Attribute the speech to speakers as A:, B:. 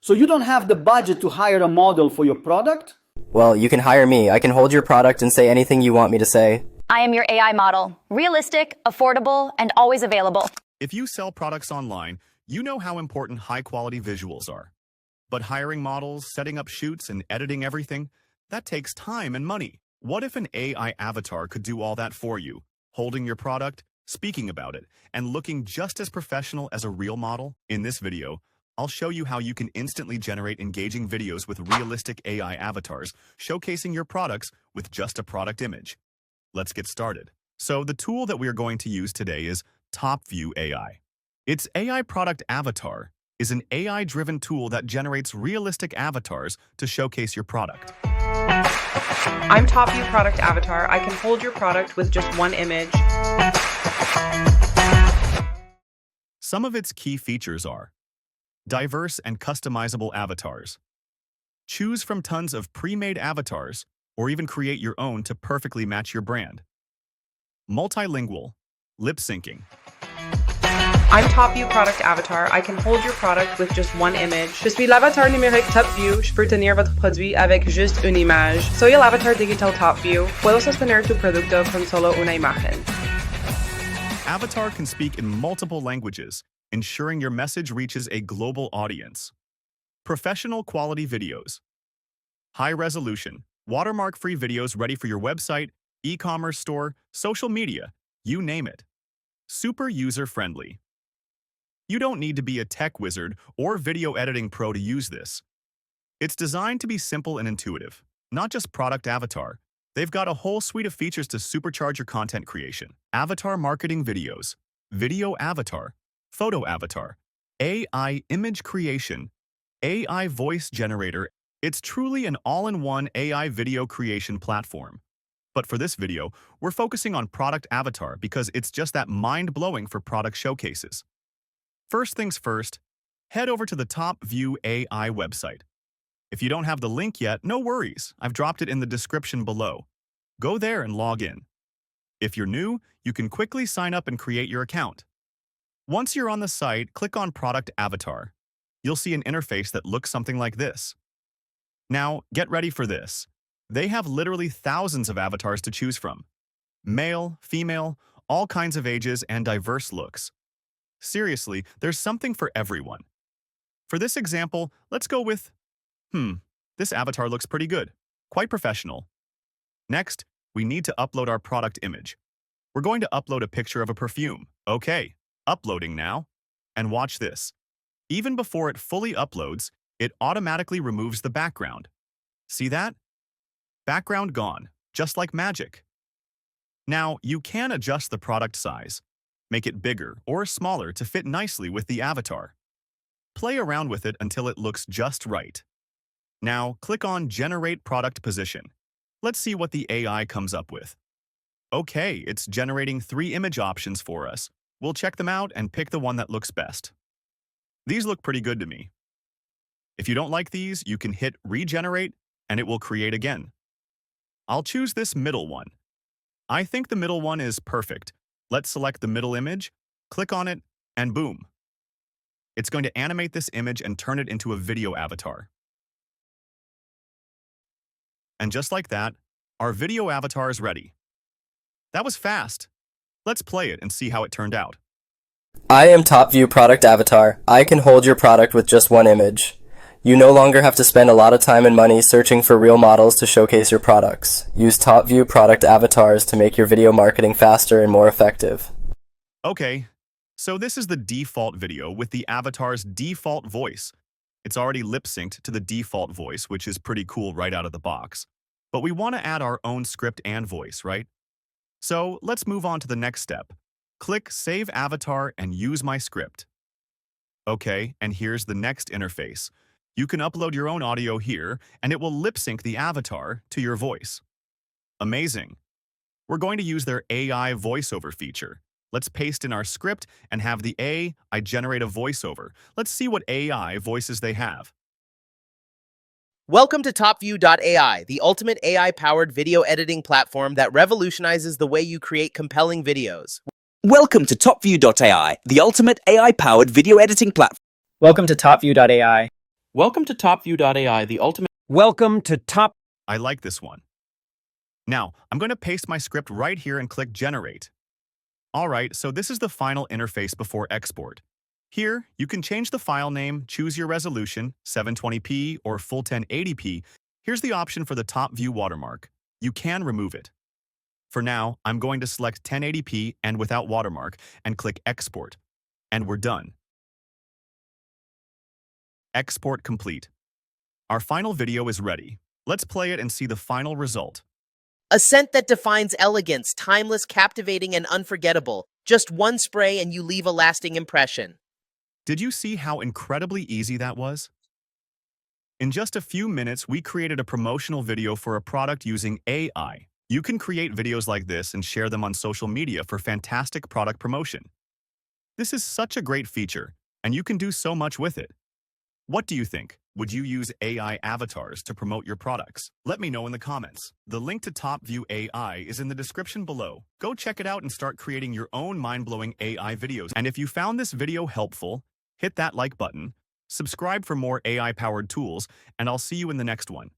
A: So you don't have the budget to hire a model for your product?
B: Well, you can hire me. I can hold your product and say anything you want me to say.
C: I am your AI model. Realistic, affordable, and always available.
D: If you sell products online, you know how important high-quality visuals are. But hiring models, setting up shoots, and editing everything, that takes time and money. What if an AI avatar could do all that for you, holding your product, speaking about it, and looking just as professional as a real model? In this video, I'll show you how you can instantly generate engaging videos with realistic AI avatars, showcasing your products with just a product image. Let's get started. So the tool that we are going to use today is TopView AI. Its AI product avatar is an AI-driven tool that generates realistic avatars to showcase your product.
E: I'm TopView Product Avatar. I can hold your product with just one image.
D: Some of its key features are diverse and customizable avatars. Choose from tons of pre-made avatars, or even create your own to perfectly match your brand. Multilingual, lip syncing.
E: I'm TopView Product Avatar. I can hold your product with just one image. Je suis l'avatar numérique TopView. Je peux tenir votre produit avec juste une image. Soy el avatar digital TopView. Puedo sostener tu producto con solo una imagen.
D: Avatar can speak in multiple languages, ensuring your message reaches a global audience. Professional quality videos. High resolution, watermark-free videos ready for your website, e-commerce store, social media, you name it. Super user-friendly. You don't need to be a tech wizard or video editing pro to use this. It's designed to be simple and intuitive, not just product avatar. They've got a whole suite of features to supercharge your content creation. Avatar marketing videos, video avatar, photo avatar, AI image creation, AI voice generator. It's truly an all-in-one AI video creation platform. But for this video, we're focusing on product avatar because it's just that mind-blowing for product showcases. First things first, head over to the TopView AI website. If you don't have the link yet, no worries. I've dropped it in the description below. Go there and log in. If you're new, you can quickly sign up and create your account. Once you're on the site, click on Product Avatar. You'll see an interface that looks something like this. Now, get ready for this. They have literally thousands of avatars to choose from. Male, female, all kinds of ages, and diverse looks. Seriously, there's something for everyone. For this example, let's go with, this avatar looks pretty good, quite professional. Next, we need to upload our product image. We're going to upload a picture of a perfume. Okay, uploading now. And watch this. Even before it fully uploads, it automatically removes the background. See that? Background gone, just like magic. Now, you can adjust the product size. Make it bigger or smaller to fit nicely with the avatar. Play around with it until it looks just right. Now, click on Generate Product Position. Let's see what the AI comes up with. Okay, it's generating 3 image options for us. We'll check them out and pick the one that looks best. These look pretty good to me. If you don't like these, you can hit Regenerate and it will create again. I'll choose this middle one. I think the middle one is perfect. Let's select the middle image, click on it, and boom. It's going to animate this image and turn it into a video avatar. And just like that, our video avatar is ready. That was fast. Let's play it and see how it turned out.
B: I am TopView Product Avatar. I can hold your product with just one image. You no longer have to spend a lot of time and money searching for real models to showcase your products. Use TopView Product Avatars to make your video marketing faster and more effective.
D: Okay, so this is the default video with the avatar's default voice. It's already lip-synced to the default voice, which is pretty cool right out of the box. But we want to add our own script and voice, right? So let's move on to the next step. Click Save Avatar and use my script. Okay, and here's the next interface. You can upload your own audio here, and it will lip-sync the avatar to your voice. Amazing. We're going to use their AI voiceover feature. Let's paste in our script and have the AI generate a voiceover. Let's see what AI voices they have.
F: Welcome to TopView.ai, the ultimate AI-powered video editing platform that revolutionizes the way you create compelling videos.
G: Welcome to TopView.ai, the ultimate AI-powered video editing platform.
H: Welcome to TopView.ai.
G: Welcome to TopView.ai, the ultimate.
H: Welcome to Top.
D: I like this one. Now, I'm going to paste my script right here and click Generate. Alright, so this is the final interface before export. Here, you can change the file name, choose your resolution, 720p or full 1080p. Here's the option for the top view watermark. You can remove it. For now, I'm going to select 1080p and without watermark and click Export. And we're done. Export complete. Our final video is ready. Let's play it and see the final result.
F: A scent that defines elegance, timeless, captivating, and unforgettable. Just one spray and you leave a lasting impression.
D: Did you see how incredibly easy that was? In just a few minutes, we created a promotional video for a product using AI. You can create videos like this and share them on social media for fantastic product promotion. This is such a great feature, and you can do so much with it. What do you think? Would you use AI avatars to promote your products? Let me know in the comments. The link to TopView AI is in the description below. Go check it out and start creating your own mind-blowing AI videos. And if you found this video helpful, hit that like button, subscribe for more AI-powered tools, and I'll see you in the next one.